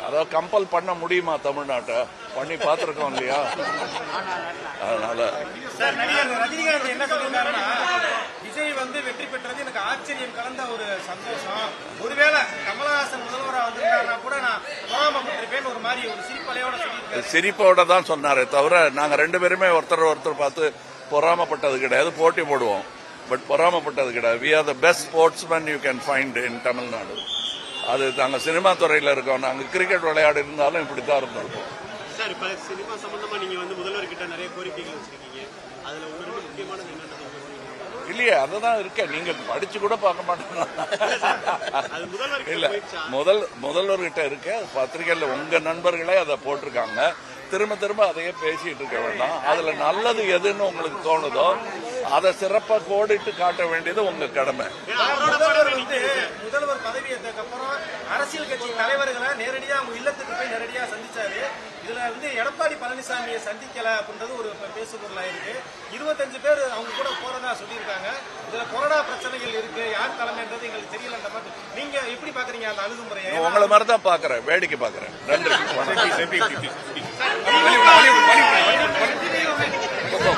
அதாவது கம்பல் பண்ண முடியுமா தமிழ்நாட்டை? பண்ணி பார்த்துருக்கோம் இல்லையா? அதனால ரஜினிகாந்த் என்ன சொல்லியிருக்காருன்னா, விஜய் வெற்றி பெற்றது எனக்கு ஆச்சரியம் கலந்த ஒரு சந்தோஷம். ஒருவேளை கமலஹாசன் முதல்வராக வந்திருக்காருன்னா கூட நான் பொறாமப்பட்டிருப்பேன் ஒரு மாதிரி ஒரு சிரிப்பலையோட சொல்லியிருக்காரு. சிரிப்போட தான் சொன்னாரே தவிர நாங்க 2 பேருமே ஒருத்தர் பார்த்து பொறாமப்பட்டது கிடையாது. போட்டி போடுவோம், பட் பொறாமப்பட்டது கிடையாது. We are the best sportsman you can find in Tamil Nadu. அது நாங்கள் சினிமா துறையில் இருக்கோம். நாங்கள் கிரிக்கெட் விளையாடி இருந்தாலும் இப்படித்தான் இருந்திருப்போம். சார், இப்ப சினிமா சம்பந்தமா நீங்க முதல்வர்கிட்ட நிறைய கோரிக்கைகள் வச்சிருக்கீங்க. அதுல உங்களுக்கு முக்கியமானது என்னன்னு இல்லையே, அதுதான் இருக்க. நீங்க படிச்சு கூட பார்க்க மாட்டீங்க. இல்ல, முதல்வர்கிட்ட இருக்க பத்திரிகையில் உங்க நண்பர்களே அதை போட்டிருக்காங்க. திரும்ப அதையே பேசிட்டு இருக்க வேண்டாம். அதுல நல்லது எதுன்னு உங்களுக்கு தோணுதோ அதை சிறப்பா கோடிட்டு காட்ட வேண்டியது உங்க கடமை. முதல்வர் பதவி ஏற்றதுக்கு அப்புறம் அரசியல் கட்சி தலைவர்களை நேரடியா அவங்க இல்லத்துக்கு போய் நேரடியா சந்திச்சாரு. இதுல எடப்பாடி பழனிசாமியை சந்திக்கல அப்படின்றது ஒரு பேசுபொருளா இருக்கு. 25 பேர் அவங்க கூட போறதா சொல்லியிருக்காங்க. இதுல கொரோனா பிரச்சனைகள் இருக்கு, யார் தலைமைன்றது எங்களுக்கு தெரியலன்ற மாதிரி நீங்க எப்படி பாக்குறீங்க அந்த அணுகுமுறையை? உங்களை மாதிரி தான் பாக்குறேன், வேடிக்கை பாக்குறேன். நன்றி.